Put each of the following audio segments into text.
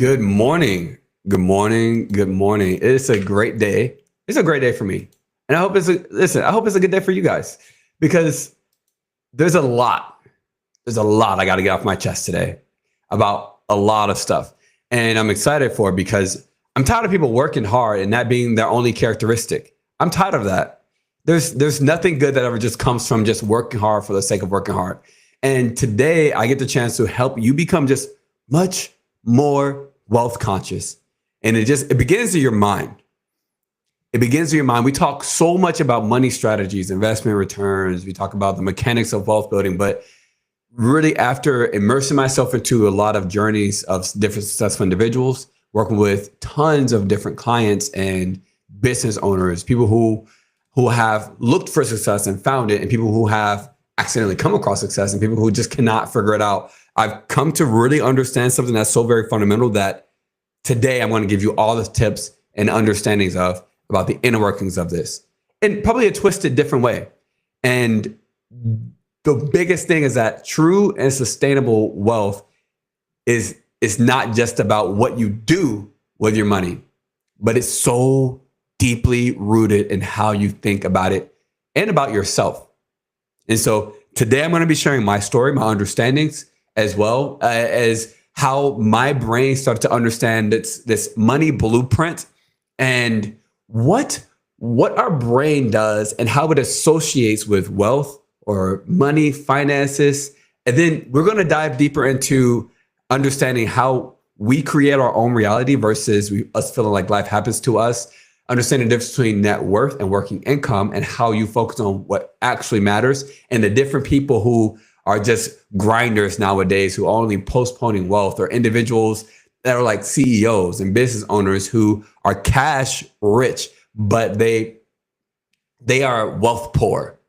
Good morning. Good morning. Good morning. It's a great day. It's a great day for me. And I hope I hope it's a good day for you guys because there's a lot. There's a lot I got to get off my chest today about a lot of stuff. And I'm excited for it because I'm tired of people working hard and that being their only characteristic. I'm tired of that. There's nothing good that ever just comes from just working hard for the sake of working hard. And today I get the chance to help you become just much more wealth conscious. And it begins in your mind. It begins in your mind. We talk so much about money strategies, investment returns. We talk about the mechanics of wealth building, but really after immersing myself into a lot of journeys of different successful individuals, working with tons of different clients and business owners, people who have looked for success and found it, and people who have accidentally come across success, and people who just cannot figure it out. I've come to really understand something that's so very fundamental that today I'm going to give you all the tips and understandings of about the inner workings of this in probably a twisted different way. And the biggest thing is that true and sustainable wealth is not just about what you do with your money, but it's so deeply rooted in how you think about it and about yourself. And so today I'm going to be sharing my story, my understandings, as well as how my brain started to understand this money blueprint and what our brain does and how it associates with wealth or money, finances. And then we're going to dive deeper into understanding how we create our own reality versus us feeling like life happens to us, understanding the difference between net worth and working income and how you focus on what actually matters, and the different people who are just grinders nowadays who are only postponing wealth, or individuals that are like CEOs and business owners who are cash rich, but they are wealth poor.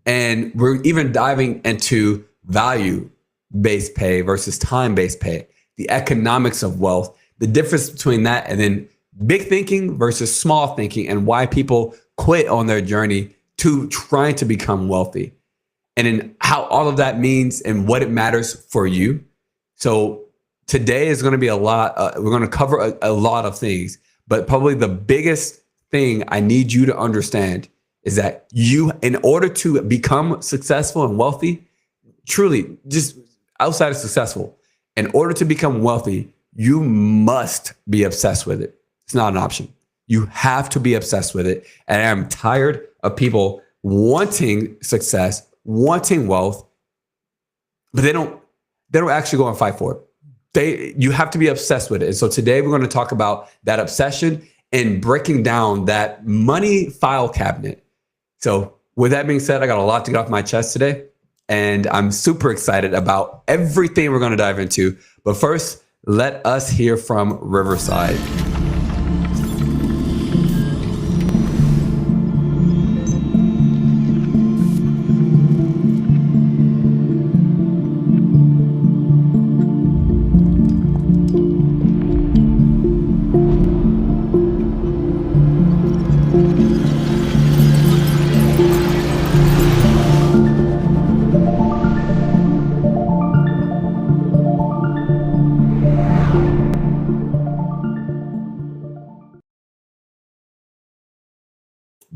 And we're even diving into value-based pay versus time-based pay, the economics of wealth, the difference between that, and then big thinking versus small thinking, and why people quit on their journey to trying to become wealthy. And then how all of that means and what it matters for you. So today is going to be a lot. We're going to cover a lot of things, but probably the biggest thing I need you to understand is that you, in order to become successful and wealthy, truly just outside of successful, in order to become wealthy, you must be obsessed with it. It's not an option. You have to be obsessed with it. And I'm tired of people wanting success, wanting wealth, but they don't actually go and fight for it. You have to be obsessed with it. And so today we're going to talk about that obsession and breaking down that money file cabinet. So with that being said, I got a lot to get off my chest today, and I'm super excited about everything we're going to dive into. But first, let us hear from Riverside.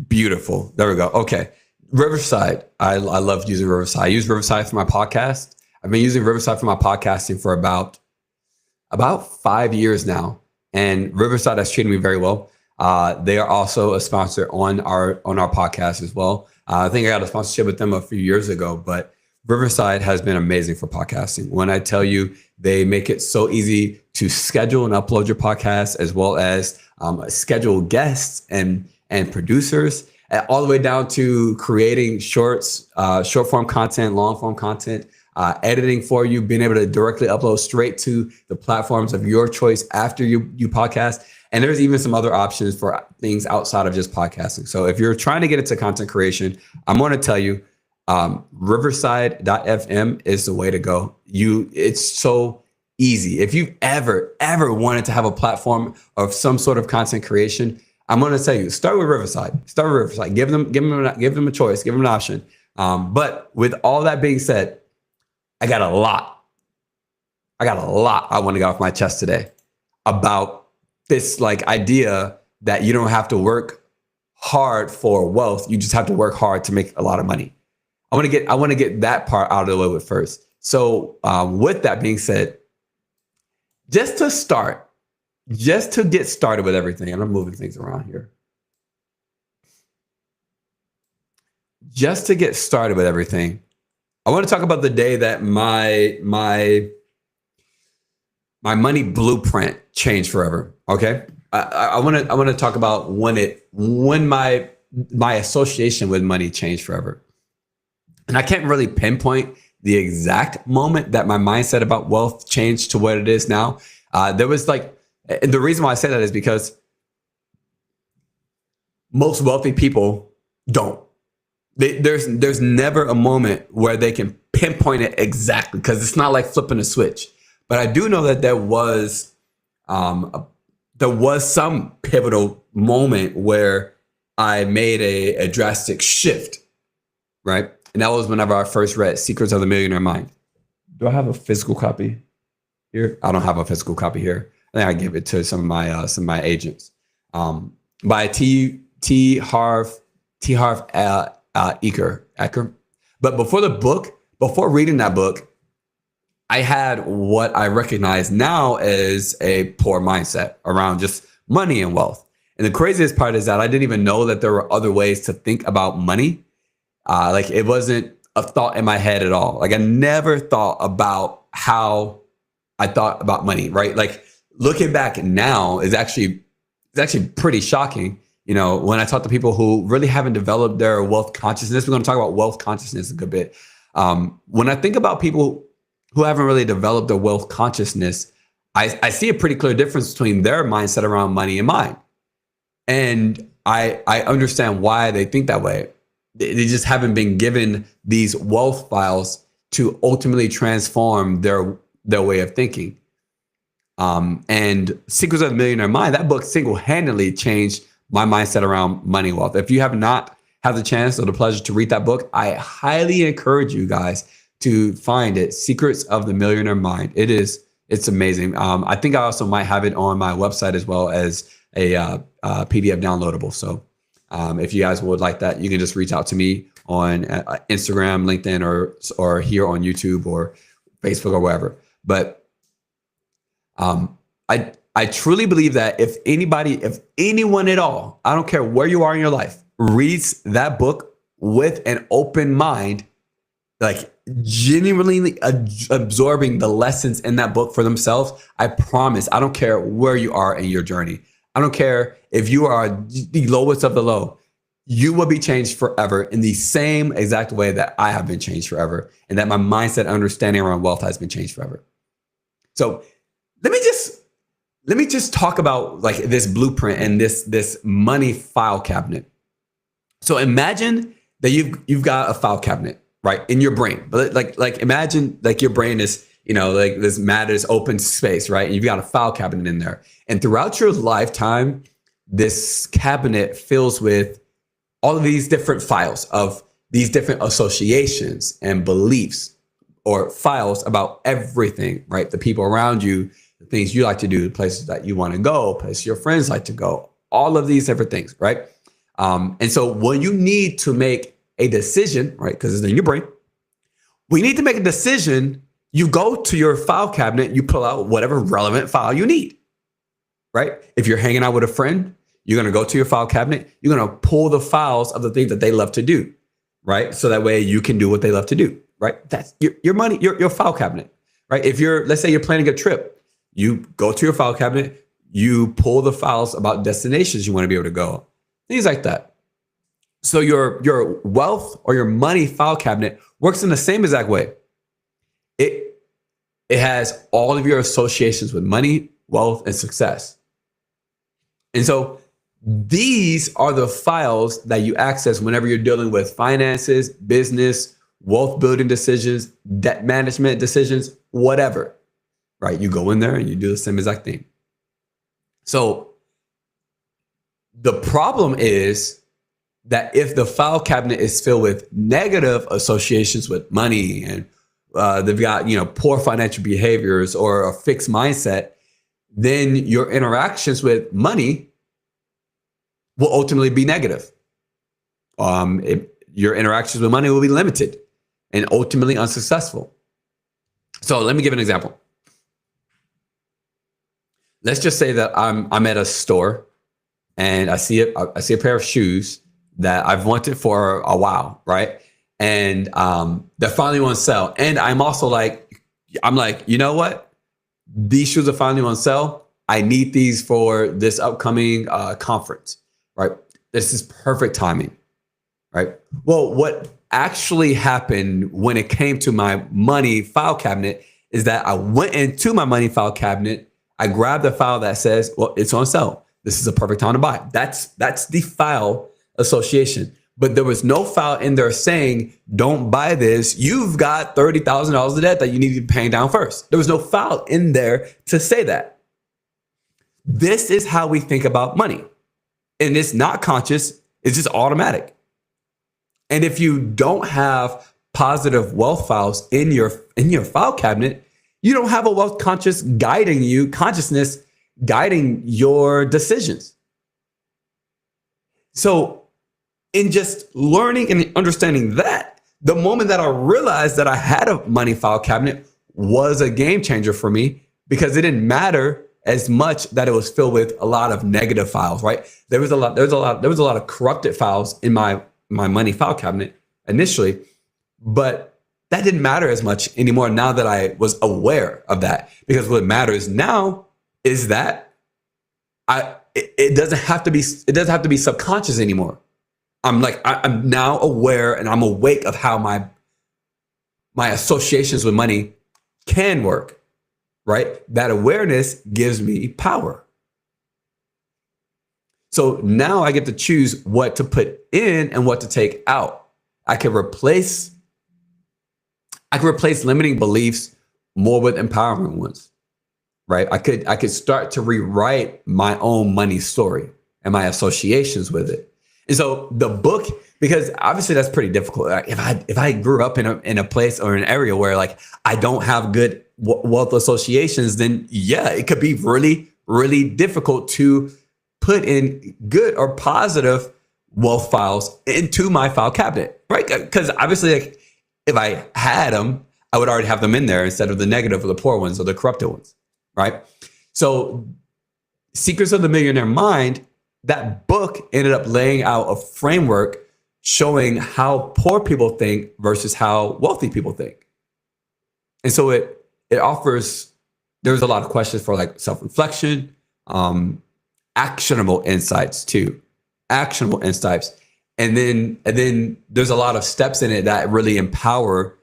Beautiful. There we go. Okay. Riverside. I love using Riverside. I use Riverside for my podcast. I've been using Riverside for my podcasting for about 5 years now. And Riverside has treated me very well. They are also a sponsor on our podcast as well. I think I got a sponsorship with them a few years ago, but Riverside has been amazing for podcasting. When I tell you, they make it so easy to schedule and upload your podcast, as well as schedule guests and producers, all the way down to creating short form content, long form content, editing for you, being able to directly upload straight to the platforms of your choice after you podcast. And there's even some other options for things outside of just podcasting. So if you're trying to get into content creation, I'm going to tell you, Riverside.fm is the way to go. It's so easy. If you've ever wanted to have a platform of some sort of content creation, I'm going to tell you, start with Riverside. Give them a choice, give them an option. But with all that being said, I got a lot I want to get off my chest today. about this like idea that you don't have to work hard for wealth. You just have to work hard to make a lot of money. I want to get that part out of the way with first. So with that being said, just to get started with everything, and I'm moving things around here. Just to get started with everything, I want to talk about the day that my money blueprint changed forever. Okay, I want to talk about when my association with money changed forever, and I can't really pinpoint the exact moment that my mindset about wealth changed to what it is now. There was like, and the reason why I say that is because most wealthy people don't. There's never a moment where they can pinpoint it exactly, because it's not like flipping a switch. But I do know that there was some pivotal moment where I made a drastic shift, right? And that was whenever I first read Secrets of the Millionaire Mind. Do I have a physical copy here? I don't have a physical copy here. I think I gave it to some of my agents. By T. Harv Eker. But before reading that book, I had what I recognize now as a poor mindset around just money and wealth. And the craziest part is that I didn't even know that there were other ways to think about money. Like it wasn't a thought in my head at all. Like I never thought about how I thought about money, right? Like looking back now is actually pretty shocking. You know, when I talk to people who really haven't developed their wealth consciousness, we're going to talk about wealth consciousness a good bit. When I think about people who haven't really developed their wealth consciousness, I see a pretty clear difference between their mindset around money and mine. And I understand why they think that way. They just haven't been given these wealth files to ultimately transform their way of thinking. And Secrets of the Millionaire Mind, that book single-handedly changed my mindset around money and wealth. If you have not had the chance or the pleasure to read that book, I highly encourage you guys to find it. Secrets of the Millionaire Mind. It's amazing. I think I also might have it on my website as well as a PDF downloadable. So if you guys would like that, you can just reach out to me on Instagram, LinkedIn, or here on YouTube or Facebook or wherever. But I truly believe that if anyone at all, I don't care where you are in your life, reads that book with an open mind, like genuinely absorbing the lessons in that book for themselves, I promise, I don't care where you are in your journey. I don't care if you are the lowest of the low, you will be changed forever in the same exact way that I have been changed forever, and that my mindset understanding around wealth has been changed forever. So let me just talk about like this blueprint and this money file cabinet. So imagine that you've got a file cabinet, right, in your brain. But like imagine like your brain is, you know, like this matters open space, right? And you've got a file cabinet in there. And throughout your lifetime, this cabinet fills with all of these different files of these different associations and beliefs, or files about everything, right? The people around you, the things you like to do, the places that you want to go, places your friends like to go, all of these different things, right? And so when you need to make a decision, right, because it's in your brain, we need to make a decision. You go to your file cabinet, you pull out whatever relevant file you need, right? If you're hanging out with a friend, you're going to go to your file cabinet. You're going to pull the files of the things that they love to do, right? So that way you can do what they love to do, right? That's your money, your file cabinet, right? If let's say you're planning a trip, you go to your file cabinet, you pull the files about destinations you want to be able to go, things like that. So your wealth or your money file cabinet works in the same exact way. It has all of your associations with money, wealth, and success. And so these are the files that you access whenever you're dealing with finances, business, wealth building decisions, debt management decisions, whatever, right? You go in there and you do the same exact thing. So the problem is that if the file cabinet is filled with negative associations with money and they've got, poor financial behaviors or a fixed mindset, then your interactions with money will ultimately be negative. Your interactions with money will be limited and ultimately unsuccessful. So let me give an example. Let's just say that I'm at a store and I see a pair of shoes that I've wanted for a while, right? And they're finally on sale. And I'm like, you know what? These shoes are finally on sale. I need these for this upcoming conference, right? This is perfect timing, right? Well, what actually happened when it came to my money file cabinet is that I went into my money file cabinet. I grabbed a file that says, well, it's on sale. This is a perfect time to buy. That's the file association. But there was no file in there saying, don't buy this. You've got $30,000 of debt that you need to be paying down first. There was no file in there to say that. This is how we think about money. And it's not conscious. It's just automatic. And if you don't have positive wealth files in your file cabinet, you don't have a wealth consciousness guiding your decisions. So in just learning and understanding that, the moment that I realized that I had a money file cabinet was a game changer for me, because it didn't matter as much that it was filled with a lot of negative files, right? There was a lot of corrupted files in my money file cabinet initially, but that didn't matter as much anymore now that I was aware of that. Because what matters now is that it doesn't have to be subconscious anymore. I'm now aware and I'm awake of how my associations with money can work, right? That awareness gives me power. So now I get to choose what to put in and what to take out. I can replace limiting beliefs more with empowering ones, right? I could start to rewrite my own money story and my associations with it. And so the book, because obviously that's pretty difficult. Like if I grew up in a place or an area where like I don't have good wealth associations, then yeah, it could be really, really difficult to put in good or positive wealth files into my file cabinet, right? Because obviously, like if I had them, I would already have them in there instead of the negative or the poor ones or the corrupted ones, right? So Secrets of the Millionaire Mind, that book ended up laying out a framework showing how poor people think versus how wealthy people think. And so it offers, there's a lot of questions for like self-reflection, actionable insights too, actionable insights. And then there's a lot of steps in it that really empower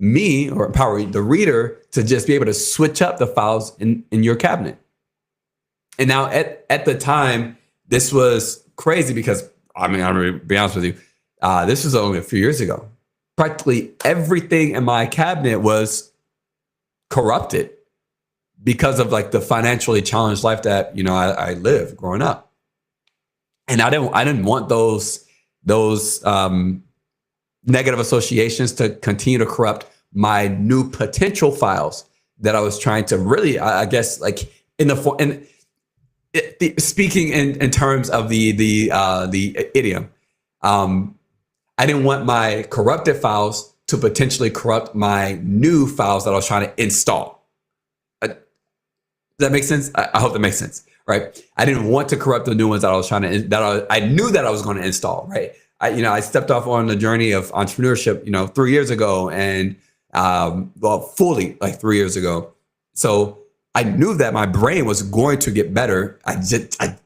me or empower the reader to just be able to switch up the files in your cabinet. And now at the time, this was crazy because, I'm going to be honest with you, this was only a few years ago. Practically everything in my cabinet was corrupted because of like the financially challenged life that, I lived growing up. And I didn't want those negative associations to continue to corrupt my new potential files that I was trying to really, I guess, like speaking in terms of the idiom, I didn't want my corrupted files to potentially corrupt my new files that I was trying to install. Does that make sense? I hope that makes sense, right? I didn't want to corrupt the new ones that I was trying to, I knew that I was going to install, right? I stepped off on the journey of entrepreneurship, 3 years ago, and fully like 3 years ago. So I knew that my brain was going to get better. I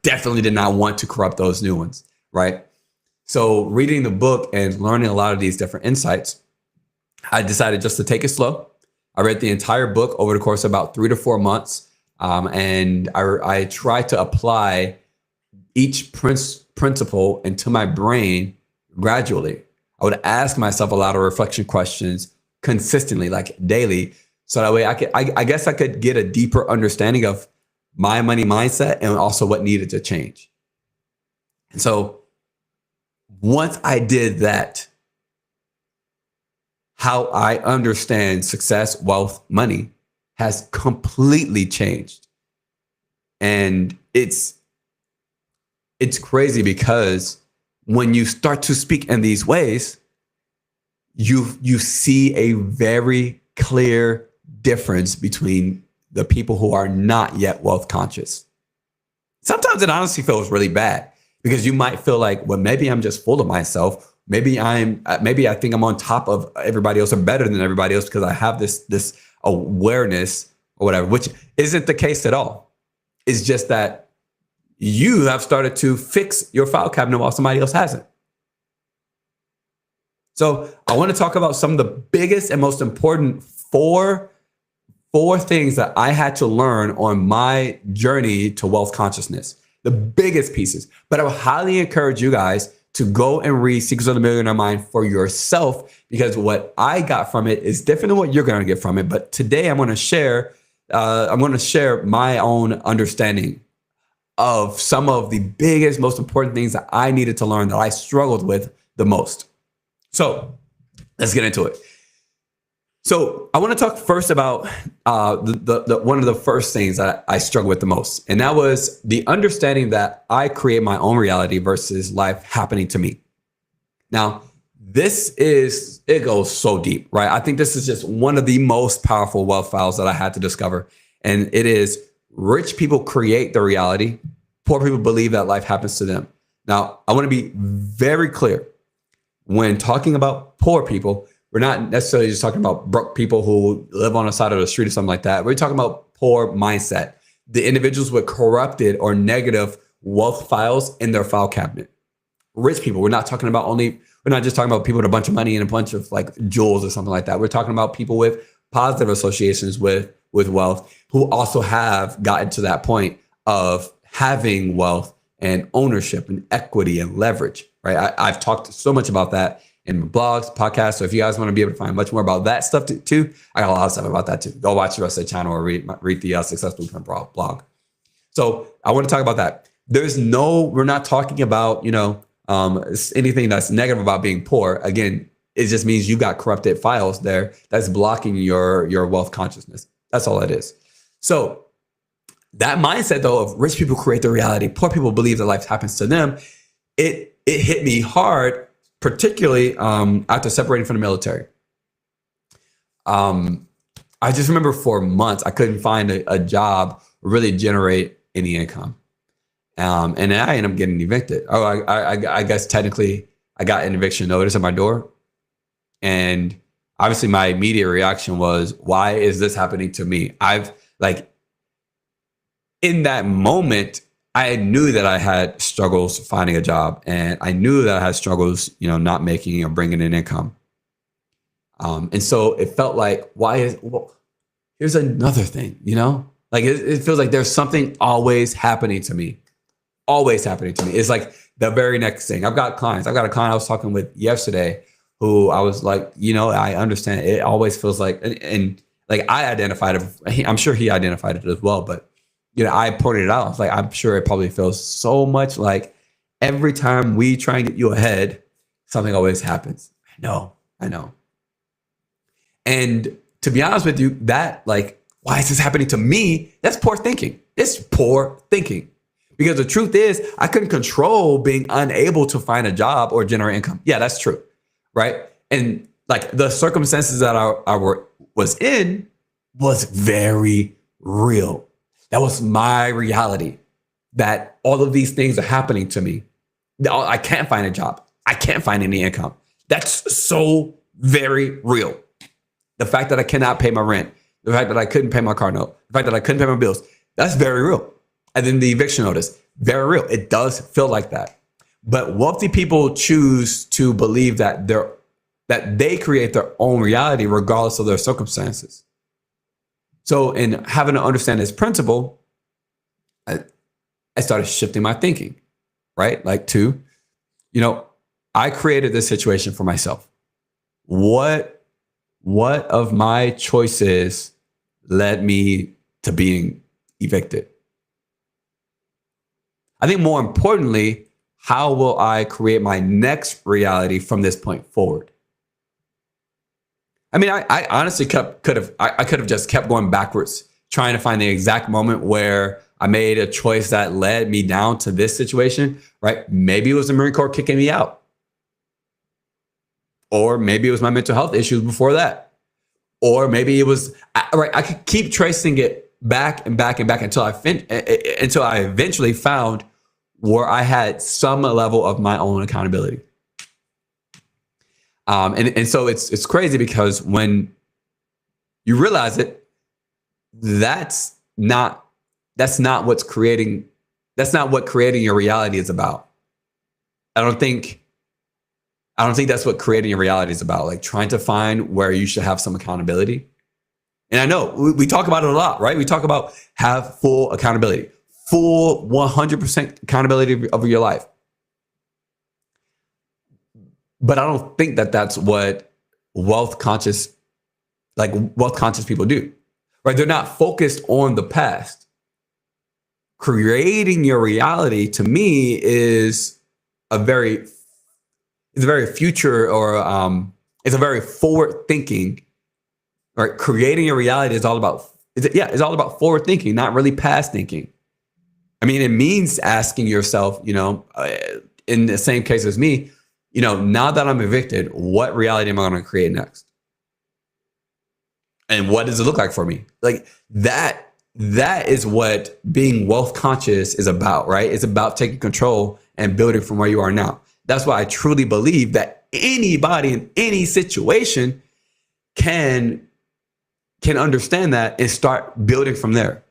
definitely did not want to corrupt those new ones, right? So reading the book and learning a lot of these different insights, I decided just to take it slow. I read the entire book over the course of about 3 to 4 months. And I tried to apply each principle into my brain gradually. I would ask myself a lot of reflection questions consistently, like daily. So that way I guess I could get a deeper understanding of my money mindset and also what needed to change. And so once I did that, how I understand success, wealth, money has completely changed. And it's crazy because when you start to speak in these ways, you see a very clear difference between the people who are not yet wealth conscious. Sometimes it honestly feels really bad because you might feel like, well, maybe I'm just full of myself. Maybe I think I'm on top of everybody else or better than everybody else because I have this awareness or whatever, which isn't the case at all. It's just that you have started to fix your file cabinet while somebody else hasn't. So I want to talk about some of the biggest and most important four things that I had to learn on my journey to wealth consciousness, the biggest pieces. But I would highly encourage you guys to go and read Secrets of the Millionaire Mind for yourself, because what I got from it is different than what you're going to get from it. But today I'm going to share my own understanding of some of the biggest, most important things that I needed to learn that I struggled with the most. So let's get into it. So I want to talk first about the one of the first things that I struggled with the most. And that was the understanding that I create my own reality versus life happening to me. Now, it goes so deep, right? I think this is just one of the most powerful wealth files that I had to discover. And it is rich people create the reality. Poor people believe that life happens to them. Now, I want to be very clear. When talking about poor people, we're not necessarily just talking about broke people who live on the side of the street or something like that. We're talking about poor mindset, the individuals with corrupted or negative wealth files in their file cabinet. Rich people, we're not just talking about people with a bunch of money and a bunch of like jewels or something like that. We're talking about people with positive associations with wealth who also have gotten to that point of having wealth and ownership and equity and leverage. Right. I've talked so much about that in my blogs, podcasts. So if you guys want to be able to find much more about that stuff too, I got a lot of stuff about that too. Go watch the rest of the channel or read the Success Blueprint blog. So I want to talk about that. We're not talking about, anything that's negative about being poor. Again, it just means you got corrupted files there that's blocking your wealth consciousness. That's all it is. So that mindset though of rich people create their reality, poor people believe that life happens to them. It hit me hard, particularly after separating from the military. I just remember for months, I couldn't find a job really generate any income. And then I ended up getting evicted. I guess technically I got an eviction notice at my door. And obviously my immediate reaction was, why is this happening to me? In that moment, I knew that I had struggles finding a job, and I knew that I had struggles, not making or bringing in income. And so it felt like, here's another thing, it feels like there's something always happening to me. It's like the very next thing. I've got clients. I've got a client I was talking with yesterday who I was like, I understand. It always feels like, and like I identified it. I'm sure he identified it as well, but I pointed it out. I was like, I'm sure it probably feels so much like every time we try and get you ahead, something always happens. I know. And to be honest with you, that why is this happening to me? That's poor thinking. It's poor thinking. Because the truth is, I couldn't control being unable to find a job or generate income. Yeah, that's true. Right. And the circumstances that I was in was very real. That was my reality, that all of these things are happening to me. I can't find a job. I can't find any income. That's so very real. The fact that I cannot pay my rent, the fact that I couldn't pay my car note, the fact that I couldn't pay my bills, that's very real. And then the eviction notice, very real. It does feel like that. But wealthy people choose to believe that they create their own reality regardless of their circumstances. So in having to understand this principle, I started shifting my thinking, right? I created this situation for myself. What of my choices led me to being evicted? I think more importantly, how will I create my next reality from this point forward? I mean, I honestly could have just kept going backwards, trying to find the exact moment where I made a choice that led me down to this situation, right? Maybe it was the Marine Corps kicking me out. Or maybe it was my mental health issues before that. Or maybe it was, right? I could keep tracing it back and back and back until I eventually found where I had some level of my own accountability. And so it's crazy because when you realize it, that's not what creating your reality is about. I don't think that's what creating your reality is about, like trying to find where you should have some accountability. And I know we talk about it a lot, right? We talk about have full accountability, full 100% accountability of your life. But I don't think that that's what wealth conscious people do, right? They're not focused on the past. Creating your reality, to me, is a very future, or it's a very forward thinking, right? Creating your reality is all about, it's all about forward thinking, not really past thinking. I mean, it means asking yourself, in the same case as me, now that I'm evicted, what reality am I going to create next? And what does it look like for me? Like that is what being wealth conscious is about, right? It's about taking control and building from where you are now. That's why I truly believe that anybody in any situation can understand that and start building from there.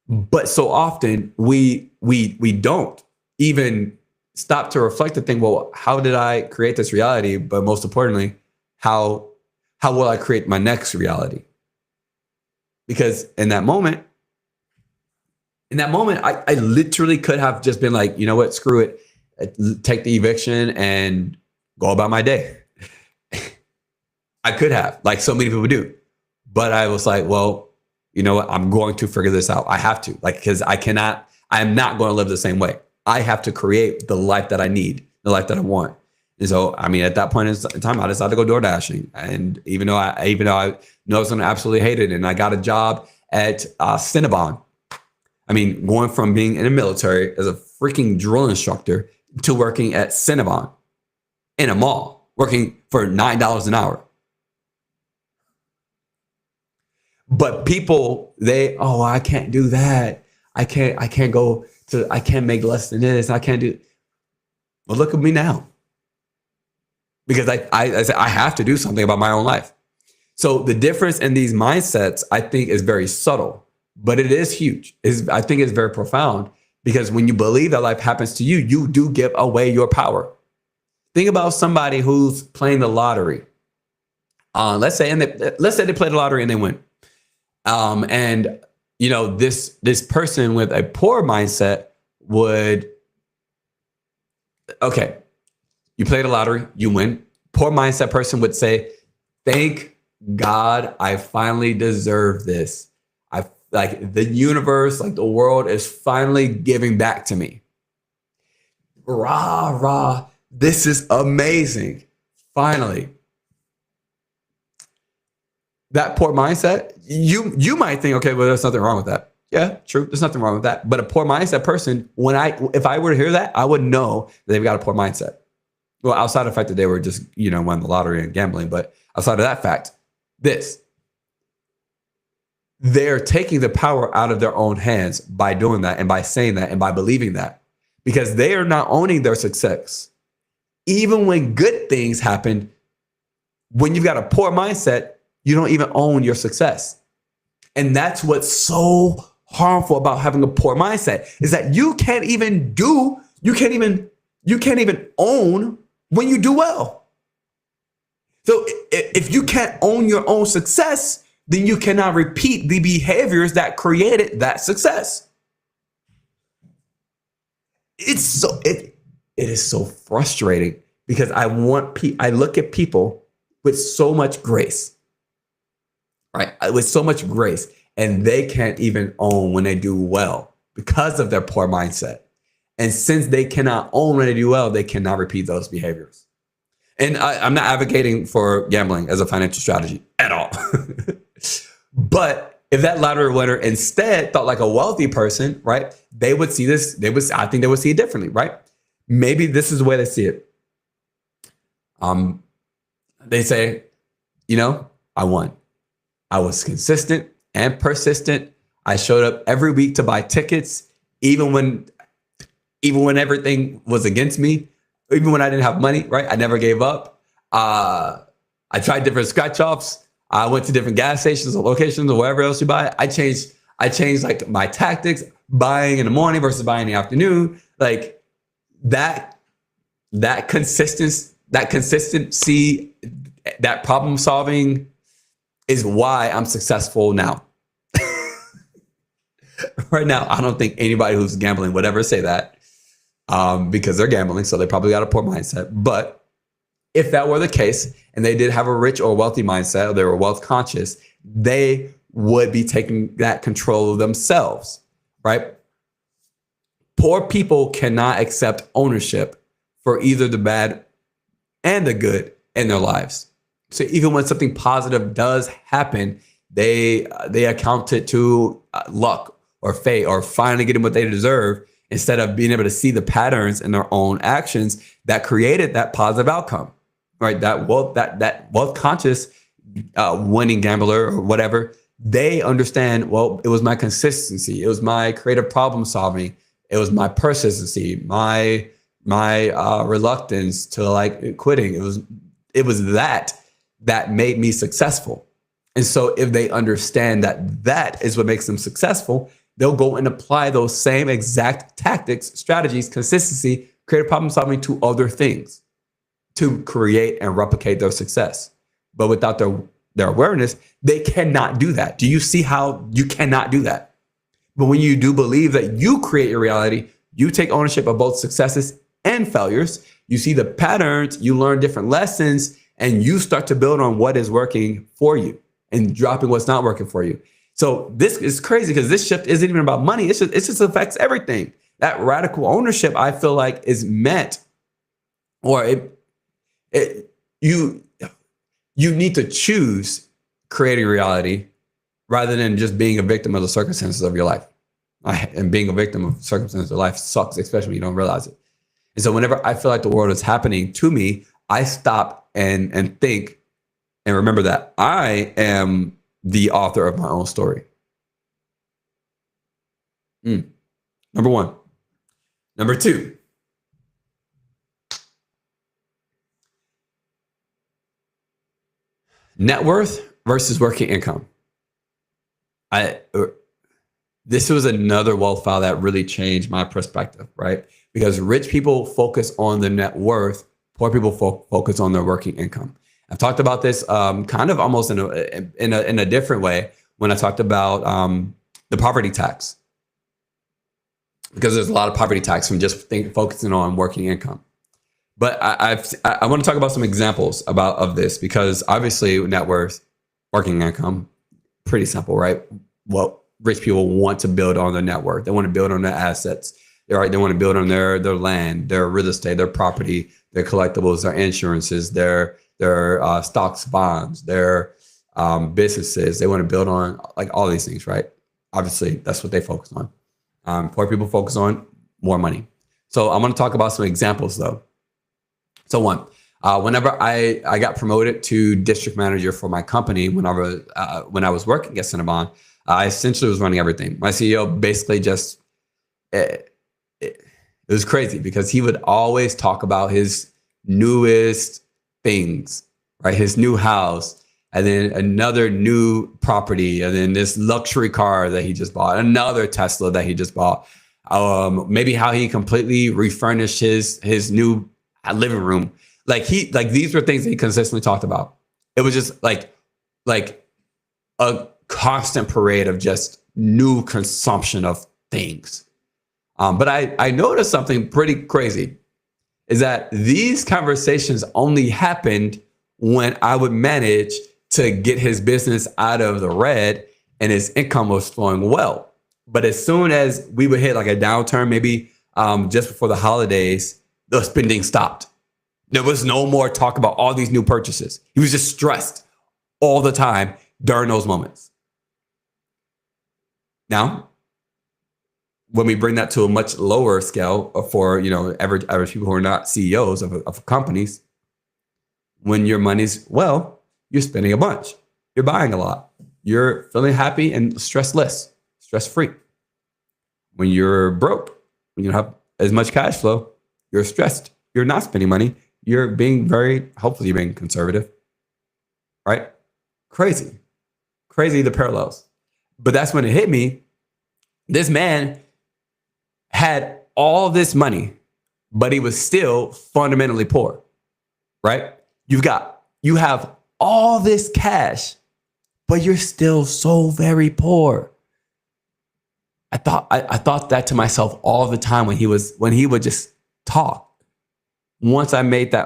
But so often we don't even stop to reflect and think, well, how did I create this reality? But most importantly, how will I create my next reality? Because in that moment, I literally could have just been like, you know what, screw it. Take the eviction and go about my day. I could have, like so many people do. But I was like, well, you know what? I'm going to figure this out. I have to, because I am not going to live the same way. I have to create the life that I need, the life that I want. And so, I mean, at that point in time, I decided to go door dashing. And even though I know I was going to absolutely hate it, and I got a job at Cinnabon. I mean, going from being in the military as a freaking drill instructor to working at Cinnabon in a mall, working for $9 an hour. But people, I can't do that. I can't make less than this. I can't do. Well, look at me now. Because I have to do something about my own life. So the difference in these mindsets, I think, is very subtle, but it is huge. I think it's very profound, because when you believe that life happens to you, you do give away your power. Think about somebody who's playing the lottery. Let's say they play the lottery and they win. And this person with a poor mindset would, okay, you play the lottery, you win. Poor mindset person would say, thank God I finally deserve this. Like the universe, like the world is finally giving back to me. Rah, rah, this is amazing. Finally. That poor mindset, you might think, okay, well, there's nothing wrong with that. Yeah, true. There's nothing wrong with that. But a poor mindset person, if I were to hear that, I would know that they've got a poor mindset. Well, outside of the fact that they were just, won the lottery and gambling, but outside of that fact, they're taking the power out of their own hands by doing that and by saying that and by believing that, because they are not owning their success. Even when good things happen, when you've got a poor mindset, you don't even own your success. And that's what's so harmful about having a poor mindset, is that you can't even own when you do well. So if you can't own your own success, then you cannot repeat the behaviors that created that success. It is so frustrating, because I look at people with so much grace, right? With so much grace, and they can't even own when they do well because of their poor mindset. And since they cannot own when they do well, they cannot repeat those behaviors. And I'm not advocating for gambling as a financial strategy at all. But if that lottery winner instead thought like a wealthy person, right? They would see this. I think they would see it differently, right? Maybe this is the way they see it. They say, I won. I was consistent and persistent. I showed up every week to buy tickets, even when everything was against me, even when I didn't have money, right? I never gave up. I tried different scratch offs. I went to different gas stations or locations or wherever else you buy. I changed like my tactics, buying in the morning versus buying in the afternoon. Like that consistency, that problem solving is why I'm successful now. Right now, I don't think anybody who's gambling would ever say that because they're gambling, so they probably got a poor mindset. But if that were the case, and they did have a rich or wealthy mindset, or they were wealth conscious, they would be taking that control of themselves, right? Poor people cannot accept ownership for either the bad and the good in their lives. So even when something positive does happen, they account it to luck or fate or finally getting what they deserve instead of being able to see the patterns in their own actions that created that positive outcome, right? That wealth conscious winning gambler or whatever, they understand, well, it was my consistency. It was my creative problem solving. It was my persistency, my reluctance to like quitting. It was that made me successful. And so if they understand that is what makes them successful, they'll go and apply those same exact tactics, strategies, consistency, creative problem solving to other things to create and replicate their success. But without their awareness, they cannot do that. Do you see how you cannot do that? But when you do believe that you create your reality, you take ownership of both successes and failures, you see the patterns, you learn different lessons, and you start to build on what is working for you and dropping what's not working for you. So this is crazy because this shift isn't even about money. It just affects everything. That radical ownership, I feel like, is meant, or you need to choose creating reality rather than just being a victim of the circumstances of your life. And being a victim of circumstances of life sucks, especially when you don't realize it. And so whenever I feel like the world is happening to me, I stop and think and remember that I am the author of my own story. Number one. Number two. Net worth versus working income. This was another wealth file that really changed my perspective, right? Because rich people focus on the net worth, poor people focus on their working income. I've talked about this kind of almost in a different way when I talked about the poverty tax, because there's a lot of poverty tax from just focusing on working income. But I want to talk about some examples of this because obviously net worth, working income, pretty simple, right? Well, rich people want to build on their net worth. They want to build on their assets. They want to build on their land, their real estate, their property, their collectibles, their insurances, their stocks, bonds, their businesses. They want to build on like all these things, right? Obviously, that's what they focus on. Poor people focus on more money. So I'm going to talk about some examples though. So one, whenever I got promoted to district manager for my company, when I was working at Cinnabon, I essentially was running everything. My CEO basically just, it was crazy because he would always talk about his newest things, right? His new house, and then another new property, and then this luxury car that he just bought, another Tesla that he just bought. Maybe how he completely refurnished his new living room. These were things that he consistently talked about. It was just like a constant parade of just new consumption of things. But I noticed something pretty crazy is that these conversations only happened when I would manage to get his business out of the red and his income was flowing well. But as soon as we would hit like a downturn, maybe just before the holidays, the spending stopped. There was no more talk about all these new purchases. He was just stressed all the time during those moments. Now, when we bring that to a much lower scale for, average people who are not CEOs of companies, when your money's well, you're spending a bunch. You're buying a lot. You're feeling happy and stressless, stress-free. When you're broke, when you don't have as much cash flow, you're stressed. You're not spending money. You're being hopefully you're being conservative, right? Crazy the parallels. But that's when it hit me. This man had all this money, but he was still fundamentally poor, right? You have all this cash, but you're still so very poor. I thought that to myself all the time when he would just talk. Once I made that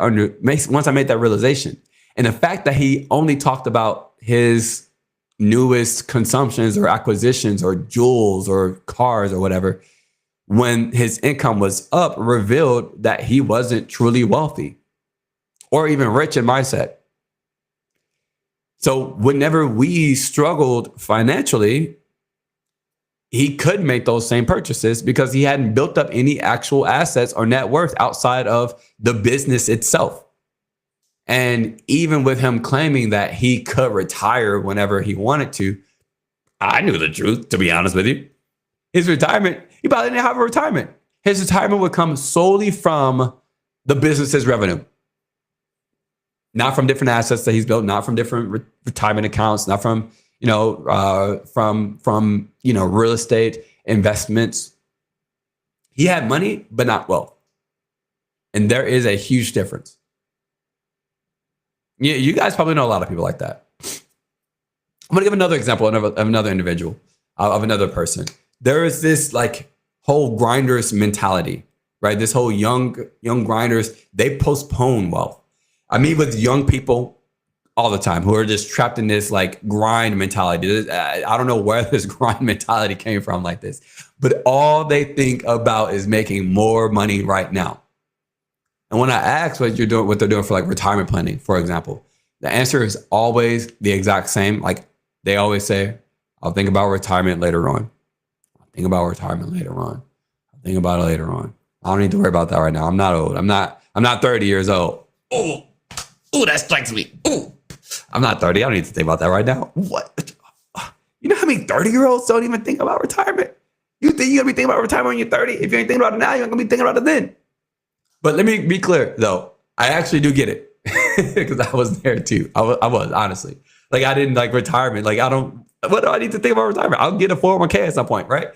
realization, and the fact that he only talked about his newest consumptions or acquisitions or jewels or cars or whatever, when his income was up, revealed that he wasn't truly wealthy or even rich in mindset. So whenever we struggled financially, he could make those same purchases because he hadn't built up any actual assets or net worth outside of the business itself. And even with him claiming that he could retire whenever he wanted to, I knew the truth, to be honest with you. His retirement, he probably didn't have a retirement. His retirement would come solely from the business's revenue. Not from different assets that he's built, not from different retirement accounts, not from real estate investments. He had money, but not wealth. And there is a huge difference. You guys probably know a lot of people like that. I'm going to give another example of another individual, of another person. There is this like whole grinders mentality, right? This whole young grinders, they postpone wealth. I meet with young people all the time who are just trapped in this like grind mentality. I don't know where this grind mentality came from like this, but all they think about is making more money right now. And when I ask what they're doing for like retirement planning, for example, the answer is always the exact same. Like they always say, I'll think about retirement later on. I'll think about retirement later on. I'll think about it later on. I don't need to worry about that right now. I'm not old. I'm not 30 years old. Oh, that strikes me. Oh, I'm not 30. I don't need to think about that right now. What? You know how many 30-year-olds don't even think about retirement? You think you're going to be thinking about retirement when you're 30? If you ain't thinking about it now, you're not going to be thinking about it then. But let me be clear, though. I actually do get it because I was there, too. I was, honestly. Like, I didn't like retirement. Like, what do I need to think about retirement? I'll get a 401k at some point, right?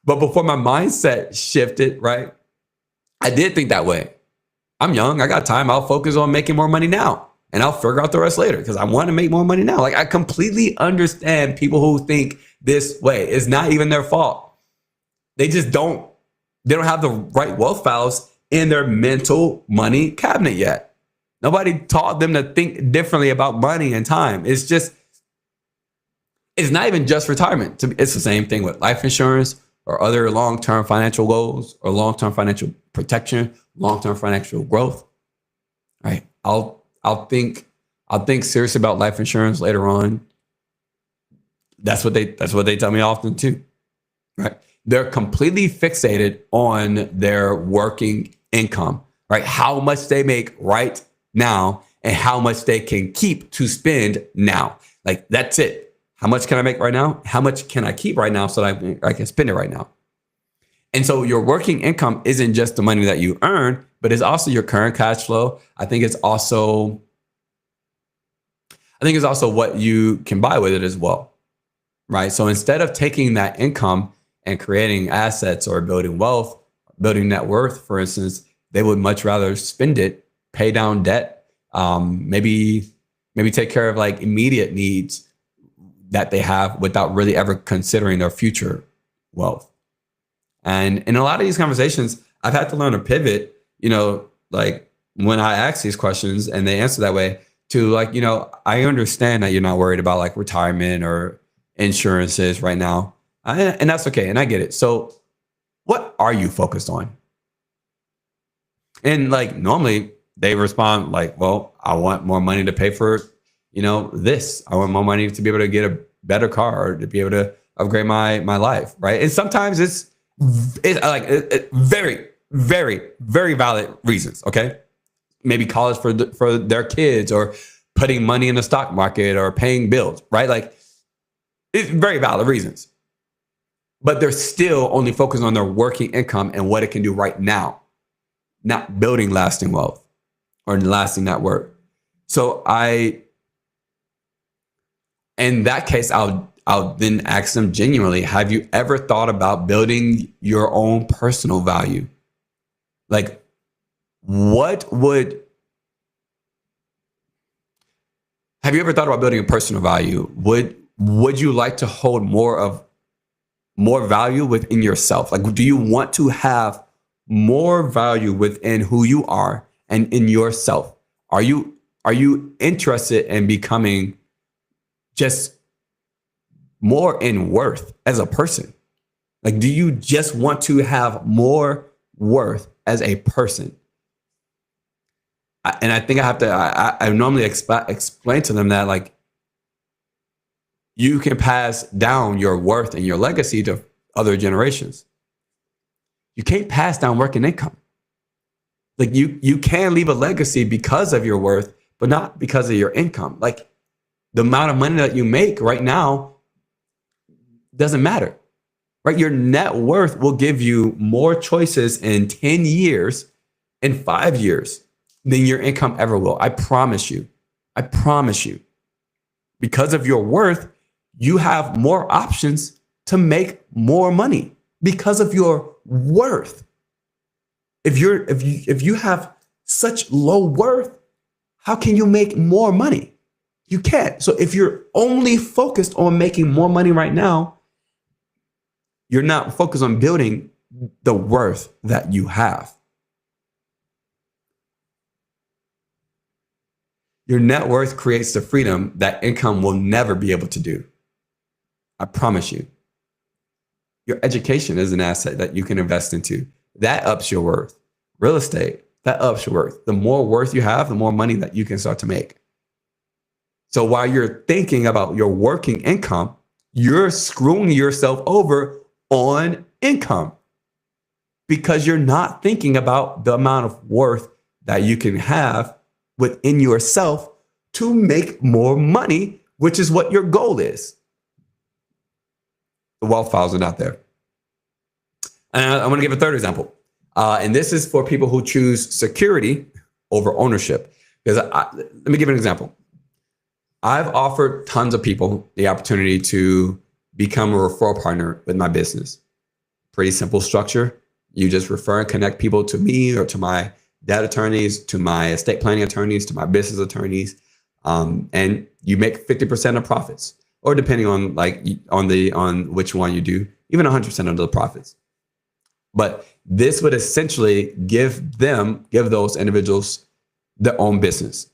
But before my mindset shifted, right, I did think that way. I'm young. I got time. I'll focus on making more money now. And I'll figure out the rest later because I want to make more money now. Like I completely understand people who think this way. It's not even their fault. They don't have the right wealth files in their mental money cabinet yet. Nobody taught them to think differently about money and time. It's not even just retirement. It's the same thing with life insurance or other long-term financial goals or long-term financial protection, long-term financial growth, right? I'll think seriously about life insurance later on. That's what they tell me often too, right? They're completely fixated on their working income, right? How much they make right now and how much they can keep to spend now. Like that's it. How much can I make right now? How much can I keep right now so that I can spend it right now? And so your working income isn't just the money that you earn, but it's also your current cash flow. I think it's also what you can buy with it as well, right? So instead of taking that income and creating assets or building wealth, building net worth, for instance, they would much rather spend it, pay down debt, maybe take care of like immediate needs that they have without really ever considering their future wealth. And in a lot of these conversations, I've had to learn to pivot, like when I ask these questions and they answer that way to like, I understand that you're not worried about like retirement or insurances right now. And that's okay. And I get it. So what are you focused on? And like normally they respond like, well, I want more money to pay for, this. I want more money to be able to get a better car or to be able to upgrade my life, right? And sometimes it's very, very, very valid reasons. Okay, maybe college for their kids, or putting money in the stock market, or paying bills, right? Like, it's very valid reasons. But they're still only focused on their working income and what it can do right now, not building lasting wealth or lasting net worth. So in that case, I'll then ask them genuinely, have you ever thought about building your own personal value? Like, have you ever thought about building a personal value? Would you like to hold more value within yourself? Like, do you want to have more value within who you are and in yourself? Are you interested in becoming just more in worth as a person? Like, do you just want to have more worth as a person? And I think I normally explain to them that, like, you can pass down your worth and your legacy to other generations. You can't pass down working income. Like, you can leave a legacy because of your worth, but not because of your income. Like, the amount of money that you make right now doesn't matter, right? Your net worth will give you more choices in 10 years, in 5 years, than your income ever will. I promise you. I promise you. Because of your worth, you have more options to make more money because of your worth. If you have such low worth, how can you make more money? You can't. So if you're only focused on making more money right now, you're not focused on building the worth that you have. Your net worth creates the freedom that income will never be able to do. I promise you. Your education is an asset that you can invest into. That ups your worth. Real estate, that ups your worth. The more worth you have, the more money that you can start to make. So while you're thinking about your working income, you're screwing yourself over on income, because you're not thinking about the amount of worth that you can have within yourself to make more money, which is what your goal is. The wealth files are not there. And I'm going to give a third example. And this is for people who choose security over ownership. Because let me give an example. I've offered tons of people the opportunity to become a referral partner with my business. Pretty simple structure. You just refer and connect people to me, or to my debt attorneys, to my estate planning attorneys, to my business attorneys. And you make 50% of profits, or depending on on which one you do, even 100% of the profits. But this would essentially give those individuals their own business,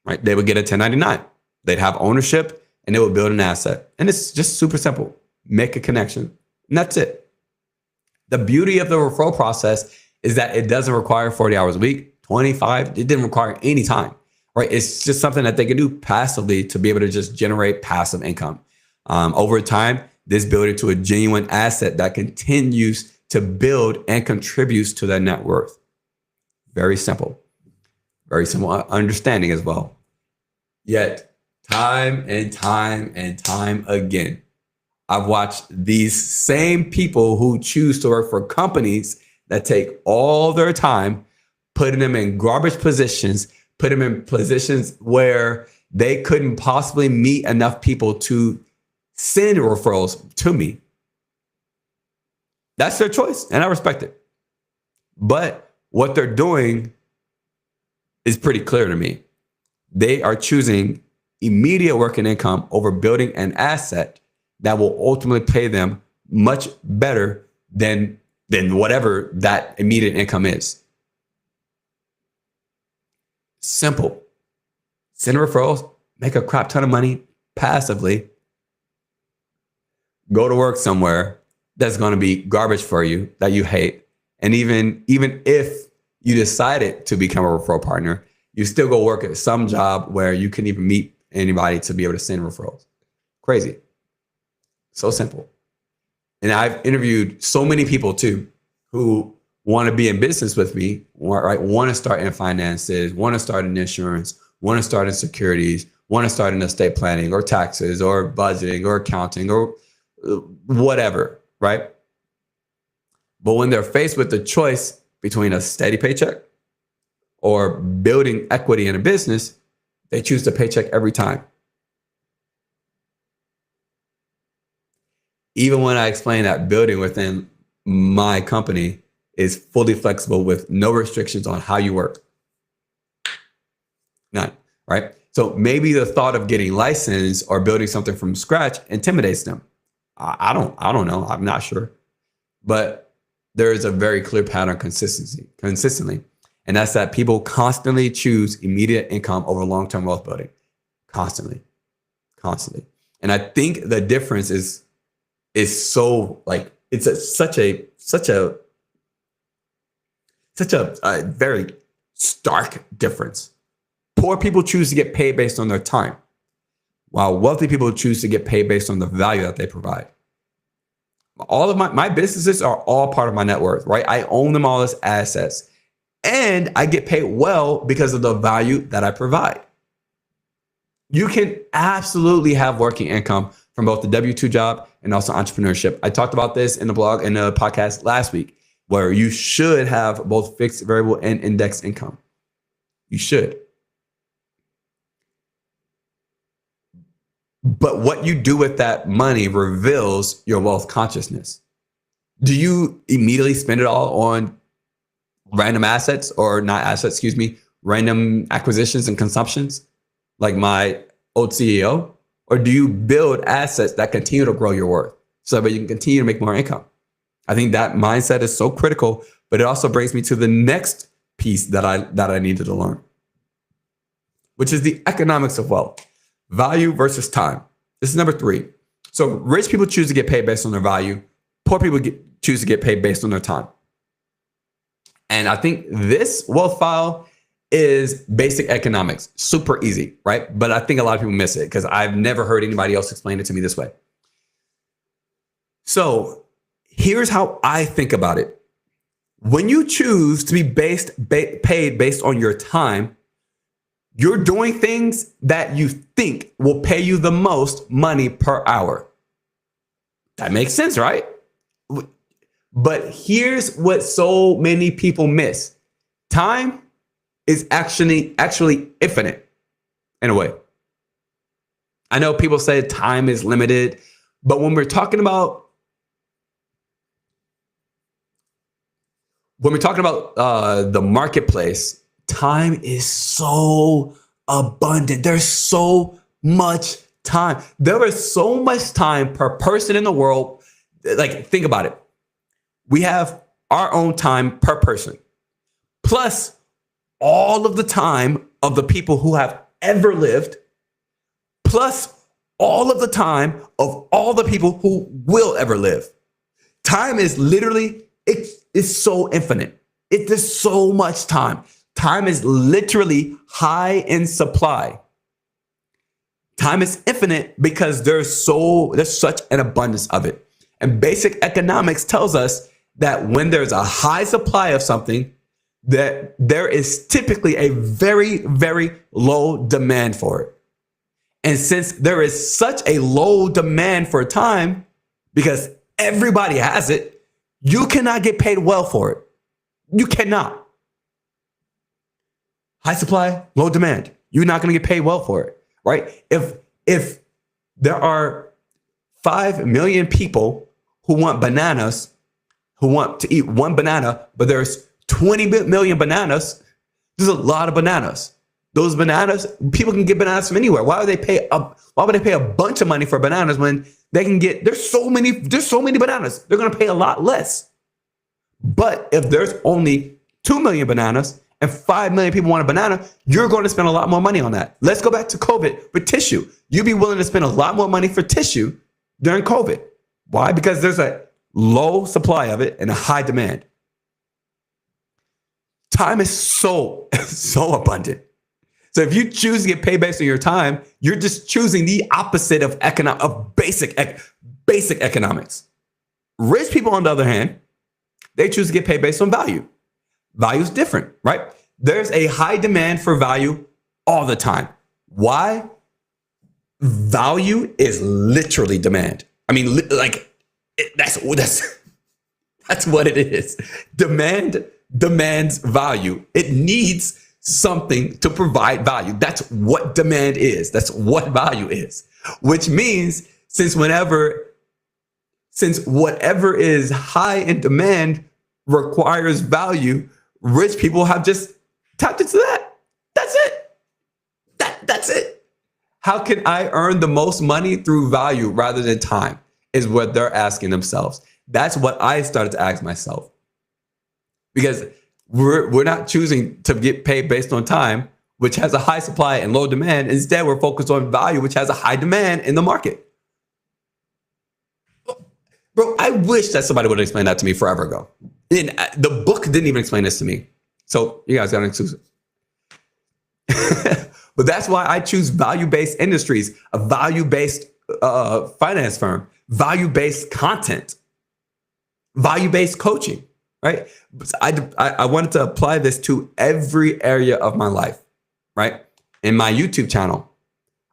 right? They would get a 1099. They'd have ownership, and they would build an asset. And it's just super simple. Make a connection, and that's it. The beauty of the referral process is that it doesn't require 40 hours a week, 25. It didn't require any time, right? It's just something that they can do passively to be able to just generate passive income. Over time, this builds into a genuine asset that continues to build and contributes to their net worth. Very simple understanding as well. Yet, time and time again, I've watched these same people who choose to work for companies that take all their time, putting them in garbage positions, put them in positions where they couldn't possibly meet enough people to send referrals to me. That's their choice, and I respect it. But what they're doing is pretty clear to me. They are choosing immediate working income over building an asset that will ultimately pay them much better than whatever that immediate income is. Simple. Send referrals, make a crap ton of money passively, go to work somewhere that's going to be garbage for you, that you hate. And even if you decided to become a referral partner, you still go work at some job where you couldn't even meet anybody to be able to send referrals. Crazy. So simple. And I've interviewed so many people too who want to be in business with me, right? Want to start in finances, want to start in insurance, want to start in securities, want to start in estate planning or taxes or budgeting or accounting or whatever, right? But when they're faced with the choice between a steady paycheck or building equity in a business, they choose the paycheck every time. Even when I explain that building within my company is fully flexible with no restrictions on how you work. None, right? So maybe the thought of getting licensed or building something from scratch intimidates them. I don't know. I'm not sure. But there is a very clear pattern consistently. And that's that people constantly choose immediate income over long-term wealth building. Constantly. And I think the difference is so like, it's such a very stark difference. Poor people choose to get paid based on their time, while wealthy people choose to get paid based on the value that they provide. All of my businesses are all part of my net worth, right? I own them all as assets. And I get paid well because of the value that I provide. You can absolutely have working income from both the W-2 job and also entrepreneurship. I talked about this in the blog and the podcast last week, where you should have both fixed, variable, and index income. You should. But what you do with that money reveals your wealth consciousness. Do you immediately spend it all on random assets or not assets, random acquisitions and consumptions like my old CEO? Or do you build assets that continue to grow your worth so that you can continue to make more income? I think that mindset is so critical, but it also brings me to the next piece that I needed to learn, which is the economics of wealth, value versus time. This is number 3. So rich people choose to get paid based on their value. Poor people choose to get paid based on their time. And I think this wealth file is basic economics, super easy, right? But I think a lot of people miss it because I've never heard anybody else explain it to me this way. So here's how I think about it. When you choose to be paid based on your time, you're doing things that you think will pay you the most money per hour. That makes sense, right? But here's what so many people miss. Time is actually infinite in a way. I know people say time is limited, but when we're talking about the marketplace, time is so abundant. There's so much time. There is so much time per person in the world. Like, think about it. We have our own time per person, plus all of the time of the people who have ever lived, plus all of the time of all the people who will ever live. Time is literally, it's so infinite. There's so much time. Time is literally high in supply. Time is infinite because there's such an abundance of it. And basic economics tells us that when there's a high supply of something, that there is typically a very, very low demand for it. And since there is such a low demand for time, because everybody has it, you cannot get paid well for it. You cannot. High supply, low demand. You're not going to get paid well for it, right? If there are 5 million people who want bananas, who want to eat one banana, but there's 20 million bananas, there's a lot of bananas. Those bananas, people can get bananas from anywhere. Why would they pay a bunch of money for bananas when they can get, there's so many bananas. They're going to pay a lot less. But if there's only 2 million bananas and 5 million people want a banana, you're going to spend a lot more money on that. Let's go back to COVID with tissue. You'd be willing to spend a lot more money for tissue during COVID. Why? Because there's a low supply of it and a high demand. Time is so abundant. So if you choose to get paid based on your time, you're just choosing the opposite of basic basic economics. Rich people, on the other hand, they choose to get paid based on value. Value is different, right? There's a high demand for value all the time. Why? Value is literally demand. I mean, that's what it is. Demand demands value. It needs something to provide value. That's what demand is. That's what value is. Which means since whatever is high in demand requires value, rich people have just tapped into that. That's it. That's it. How can I earn the most money through value rather than time is what they're asking themselves. That's what I started to ask myself. Because we're not choosing to get paid based on time, which has a high supply and low demand. Instead, we're focused on value, which has a high demand in the market. Bro, I wish that somebody would have explained that to me forever ago. And the book didn't even explain this to me. So you guys got an exclusive. But that's why I choose value-based industries, a value-based finance firm, value-based content, value-based coaching, right? I wanted to apply this to every area of my life, right? In my YouTube channel,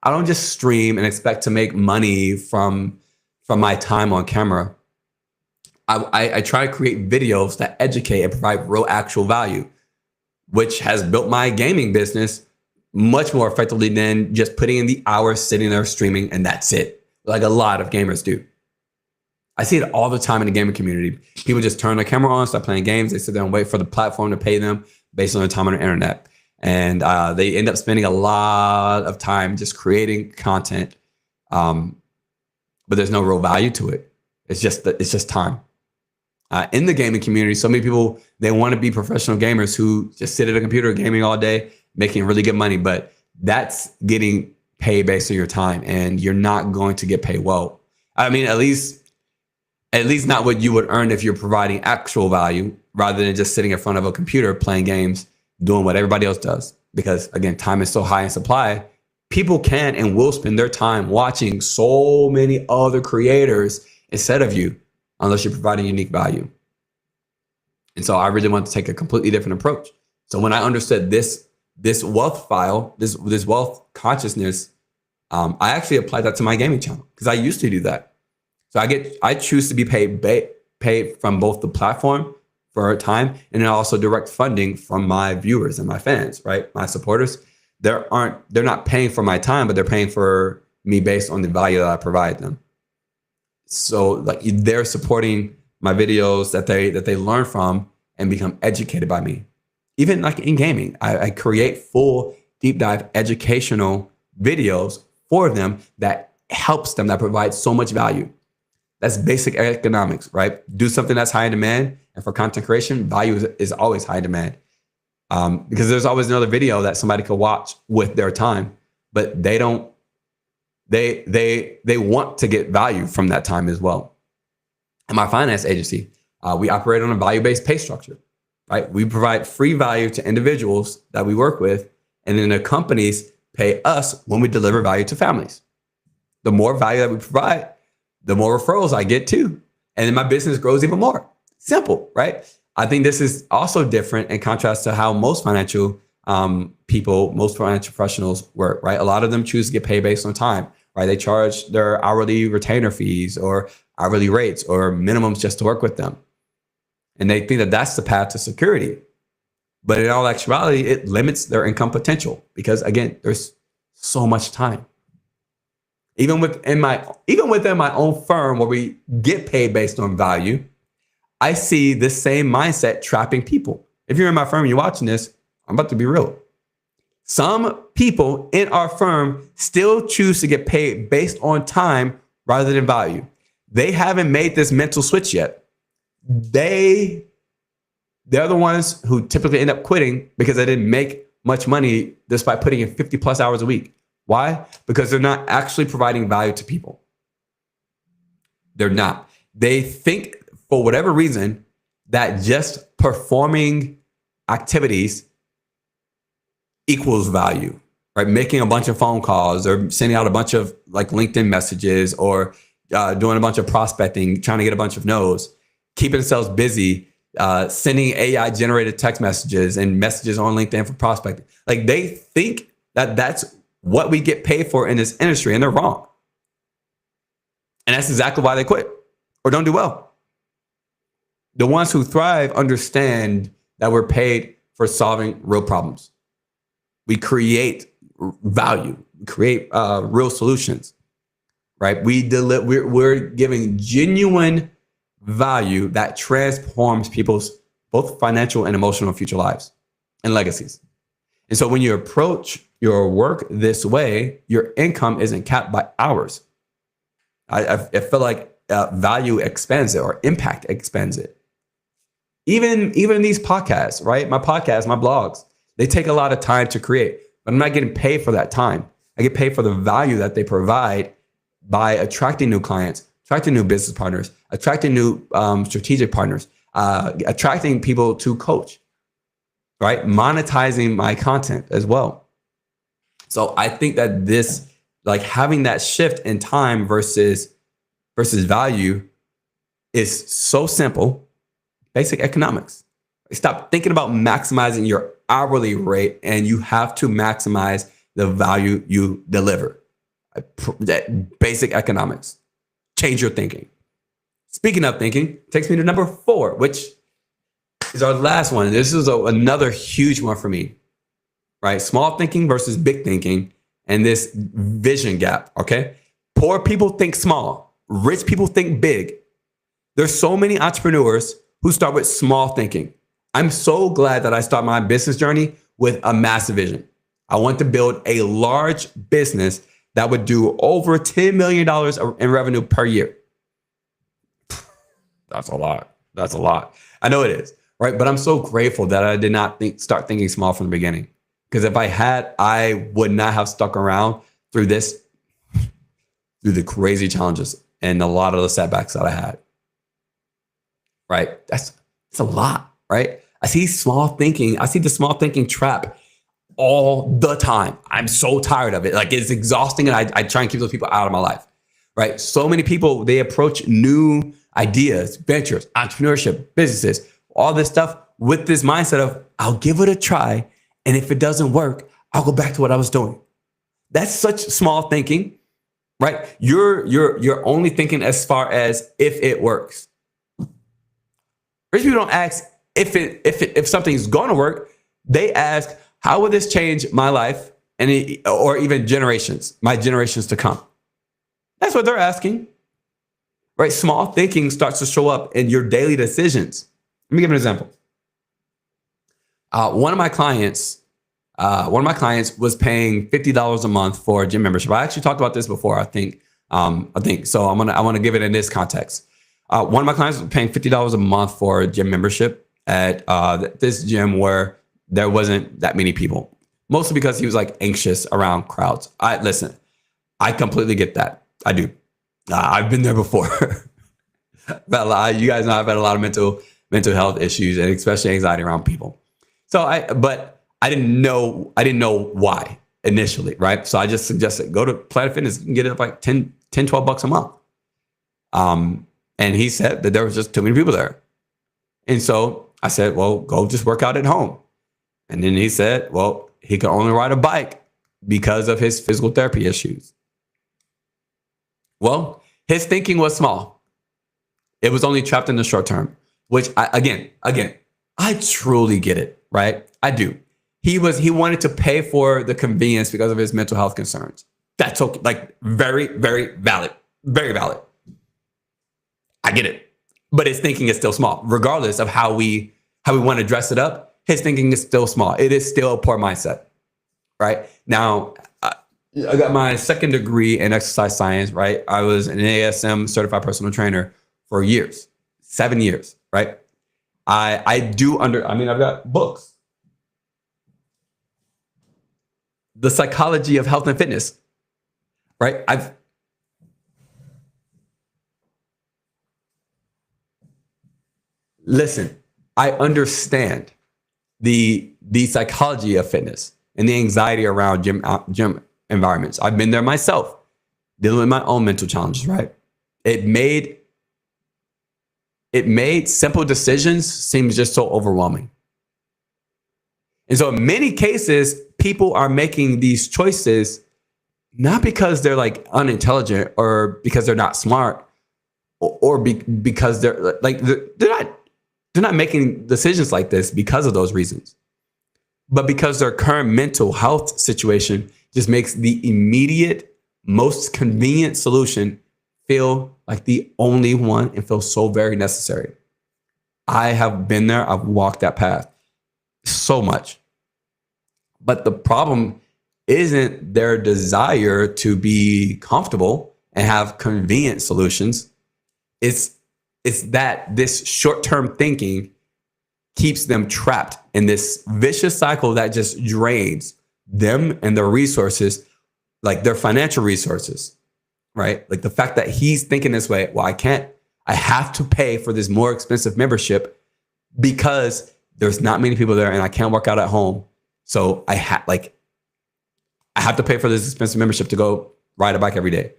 I don't just stream and expect to make money from my time on camera. I try to create videos that educate and provide real actual value, which has built my gaming business much more effectively than just putting in the hours sitting there streaming and that's it, like a lot of gamers do. I see it all the time in the gaming community. People just turn their camera on, start playing games. They sit there and wait for the platform to pay them based on their time on the internet. And they end up spending a lot of time just creating content, but there's no real value to it. It's just time. In the gaming community, so many people, they want to be professional gamers who just sit at a computer gaming all day, making really good money, but that's getting paid based on your time, and you're not going to get paid well. I mean, at least not what you would earn if you're providing actual value rather than just sitting in front of a computer playing games, doing what everybody else does. Because again, time is so high in supply, people can and will spend their time watching so many other creators instead of you, unless you're providing unique value. And so I really want to take a completely different approach. So when I understood this wealth file, this wealth consciousness, I actually applied that to my gaming channel because I used to do that. So I choose to be paid from both the platform for time and then also direct funding from my viewers and my fans, right? My supporters. They're not paying for my time, but they're paying for me based on the value that I provide them. So like they're supporting my videos that they learn from and become educated by me. Even like in gaming, I create full deep dive educational videos for them that helps them, that provides so much value. That's basic economics, right? Do something that's high in demand. And for content creation, value is always high demand. Because there's always another video that somebody could watch with their time, but they don't, they want to get value from that time as well. In my finance agency, we operate on a value-based pay structure, right? We provide free value to individuals that we work with, and then the companies pay us when we deliver value to families. The more value that we provide, the more referrals I get too. And then my business grows even more. Simple, right? I think this is also different in contrast to how most financial people, most financial professionals work, right? A lot of them choose to get paid based on time, right? They charge their hourly retainer fees or hourly rates or minimums just to work with them. And they think that that's the path to security. But in all actuality, it limits their income potential because again, there's so much time. Even within my own firm where we get paid based on value, I see this same mindset trapping people. If you're in my firm and you're watching this, I'm about to be real. Some people in our firm still choose to get paid based on time rather than value. They haven't made this mental switch yet. They're the ones who typically end up quitting because they didn't make much money despite putting in 50 plus hours a week. Why? Because they're not actually providing value to people. They're not. They think for whatever reason that just performing activities equals value, right? Making a bunch of phone calls or sending out a bunch of like LinkedIn messages or doing a bunch of prospecting, trying to get a bunch of no's, keeping themselves busy, sending AI generated text messages and messages on LinkedIn for prospecting. Like they think that that's what we get paid for in this industry, and they're wrong. And that's exactly why they quit or don't do well. The ones who thrive understand that we're paid for solving real problems. We create value, we create real solutions, right? We're giving genuine value that transforms people's both financial and emotional future lives and legacies. And so when you approach your work this way, your income isn't capped by hours. I feel like value expands it, or impact expands it. Even these podcasts, right? My podcasts, my blogs, they take a lot of time to create, but I'm not getting paid for that time. I get paid for the value that they provide by attracting new clients, attracting new business partners, attracting new strategic partners, attracting people to coach, right? Monetizing my content as well. So I think that this, like having that shift in time versus value, is so simple. Basic economics. Stop thinking about maximizing your hourly rate, and you have to maximize the value you deliver. That basic economics. Change your thinking. Speaking of thinking, takes me to number 4, which is our last one. This is another huge one for me, right? Small thinking versus big thinking, and this vision gap, okay? Poor people think small. Rich people think big. There's so many entrepreneurs who start with small thinking. I'm so glad that I start my business journey with a massive vision. I want to build a large business that would do over $10 million in revenue per year. That's a lot. That's a lot. I know it is, right? But I'm so grateful that I did not start thinking small from the beginning. Because if I had, I would not have stuck around through the crazy challenges and a lot of the setbacks that I had. Right? It's a lot, right? I see the small thinking trap all the time. I'm so tired of it. Like, it's exhausting, and I try and keep those people out of my life, right? So many people, they approach new ideas, ventures, entrepreneurship, businesses, all this stuff with this mindset of, I'll give it a try, and if it doesn't work, I'll go back to what I was doing. That's such small thinking, right? You're only thinking as far as if it works. Rich people don't ask if something's going to work. They ask, how will this change my life or even my generations to come? That's what they're asking, right? Small thinking starts to show up in your daily decisions. Let me give an example. One of my clients was paying $50 a month for a gym membership. I actually talked about this before, I think so. I want to give it in this context. One of my clients was paying $50 a month for a gym membership at this gym where there wasn't that many people, mostly because he was like anxious around crowds. I completely get that. I do. I've been there before. You guys know I've had a lot of mental health issues, and especially anxiety around people. But I didn't know why initially, right? So I just suggested go to Planet Fitness and get it like $10-12 a month. And he said that there was just too many people there. And so I said, well, go just work out at home. And then he said, well, he could only ride a bike because of his physical therapy issues. Well, his thinking was small. It was only trapped in the short term, which again, I truly get it, right? I do. He wanted to pay for the convenience because of his mental health concerns. That's okay. Like, very, very valid. Very valid. I get it. But his thinking is still small. Regardless of how we want to dress it up, his thinking is still small. It is still a poor mindset, right? Now, I got my second degree in exercise science, right? I was an ASM certified personal trainer for years, 7 years, right? I've got books. The Psychology of Health and Fitness, right? Listen, I understand the psychology of fitness and the anxiety around gym environments. I've been there myself, dealing with my own mental challenges, right? It made simple decisions seem just so overwhelming. And so in many cases, people are making these choices not because they're like unintelligent or because they're not smart or because they're like they're not making decisions like this because of those reasons, but because their current mental health situation just makes the immediate, most convenient solution feel like the only one and feel so very necessary. I have been there. I've walked that path so much. But the problem isn't their desire to be comfortable and have convenient solutions. It's that this short-term thinking keeps them trapped in this vicious cycle that just drains them and their resources, like their financial resources, right? Like the fact that he's thinking this way, well, I have to pay for this more expensive membership because there's not many people there and I can't work out at home. So I have to pay for this expensive membership to go ride a bike every day.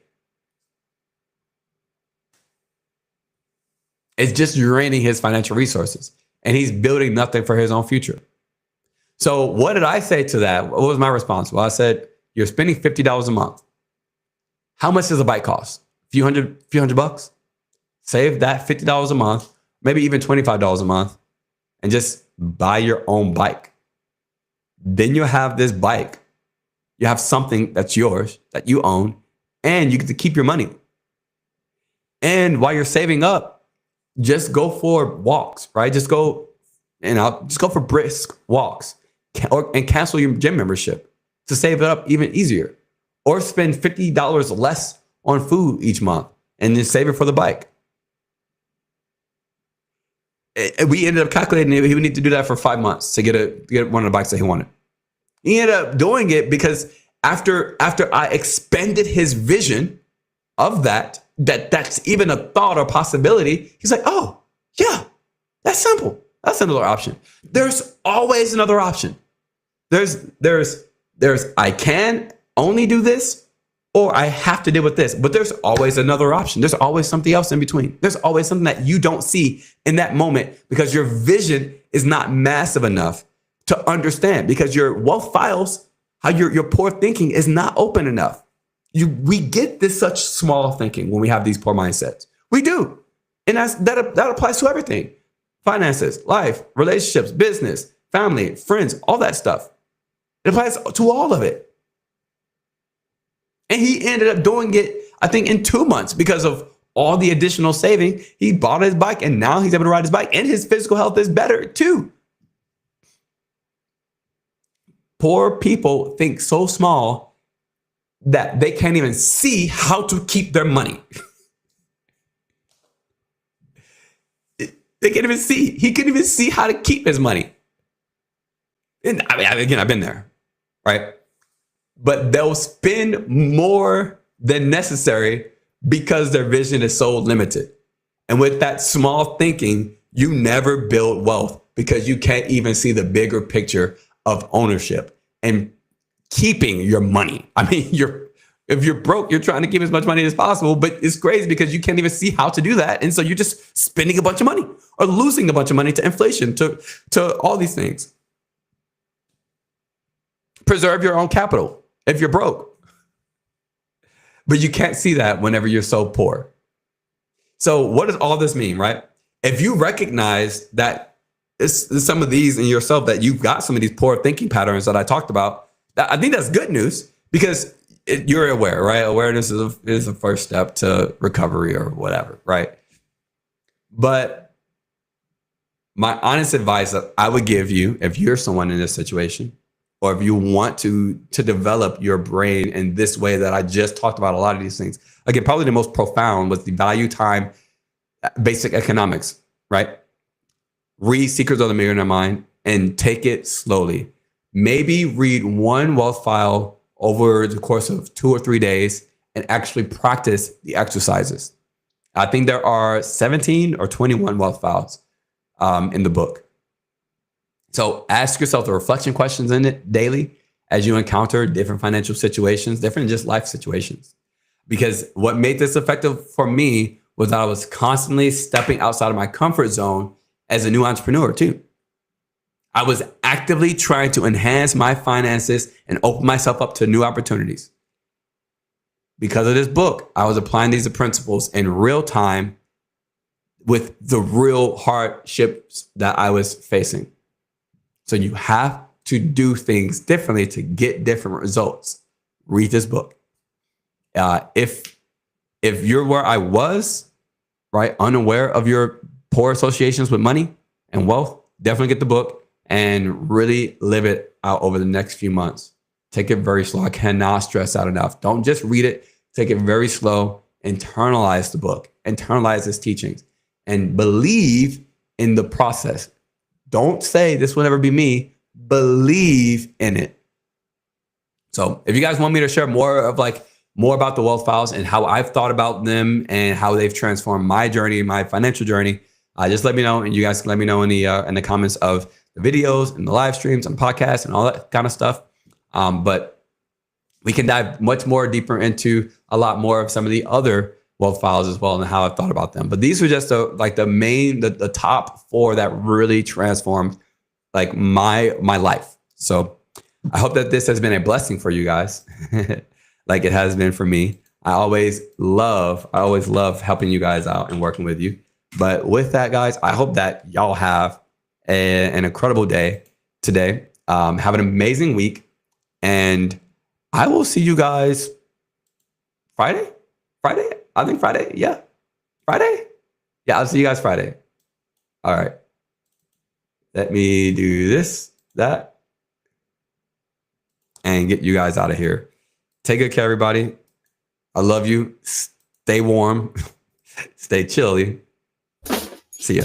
It's just draining his financial resources and he's building nothing for his own future. So what did I say to that? What was my response? Well, I said, you're spending $50 a month. How much does a bike cost? A few hundred bucks? Save that $50 a month, maybe even $25 a month, and just buy your own bike. Then you'll have this bike. You have something that's yours, that you own, and you get to keep your money. And while you're saving up, just go for walks, right? Just go for brisk walks and cancel your gym membership to save it up even easier. Or spend $50 less on food each month and then save it for the bike. We ended up calculating he would need to do that for 5 months to get one of the bikes that he wanted. He ended up doing it because after I expanded his vision of that's even a thought or possibility, he's like, oh, yeah, that's simple. That's another option. There's always another option. There's I can only do this or I have to deal with this, but there's always another option. There's always something else in between. There's always something that you don't see in that moment because your vision is not massive enough to understand, because your wealth files, how your poor thinking is not open enough. We get this such small thinking when we have these poor mindsets. We do. And that applies to everything. Finances, life, relationships, business, family, friends, all that stuff. It applies to all of it. And he ended up doing it, I think, in 2 months because of all the additional saving. He bought his bike and now he's able to ride his bike and his physical health is better too. Poor people think so small that they can't even see how to keep their money. They can't even see. He couldn't even see how to keep his money. And again, I've been there, right? But they'll spend more than necessary because their vision is so limited. And with that small thinking, you never build wealth because you can't even see the bigger picture of ownership and keeping your money. I mean, if you're broke, you're trying to keep as much money as possible, but it's crazy because you can't even see how to do that. And so you're just spending a bunch of money or losing a bunch of money to inflation, to all these things. Preserve your own capital if you're broke. But you can't see that whenever you're so poor. So what does all this mean, right? If you recognize that it's some of these in yourself, that you've got some of these poor thinking patterns that I talked about, I think that's good news because you're aware, right? Awareness is the first step to recovery or whatever, right? But my honest advice that I would give you, if you're someone in this situation, or if you want to develop your brain in this way that I just talked about, a lot of these things, again, probably the most profound was the value, time, basic economics, right? Read Secrets of the Millionaire Mind and take it slowly. Maybe read one wealth file over the course of 2 or 3 days and actually practice the exercises. I think there are 17 or 21 wealth files in the book. So ask yourself the reflection questions in it daily as you encounter different financial situations, different just life situations. Because what made this effective for me was that I was constantly stepping outside of my comfort zone as a new entrepreneur too. I was actively trying to enhance my finances and open myself up to new opportunities. Because of this book, I was applying these principles in real time with the real hardships that I was facing. So you have to do things differently to get different results. Read this book. If you're where I was, right, unaware of your poor associations with money and wealth, definitely get the book and really live it out over the next few months. Take it very slow. I cannot stress out enough. Don't just read it. Take it very slow. Internalize the book. Internalize its teachings and believe in the process. Don't say this will never be me. Believe in it. So if you guys want me to share more about the wealth files and how I've thought about them and how they've transformed my journey, my financial journey, just let me know. And you guys can let me know in the comments of the videos and the live streams and podcasts and all that kind of stuff. But we can dive much more deeper into a lot more of some of the other wealth files as well and how I've thought about them. But these were just the top 4 that really transformed like my life. So I hope that this has been a blessing for you guys, like it has been for me. I always love helping you guys out and working with you. But with that, guys, I hope that y'all have an incredible day today. Have an amazing week. And I will see you guys Friday. I think Friday. Yeah. Friday. Yeah. I'll see you guys Friday. All right. Let me do this, that, and get you guys out of here. Take good care, everybody. I love you. Stay warm. Stay chilly. See ya.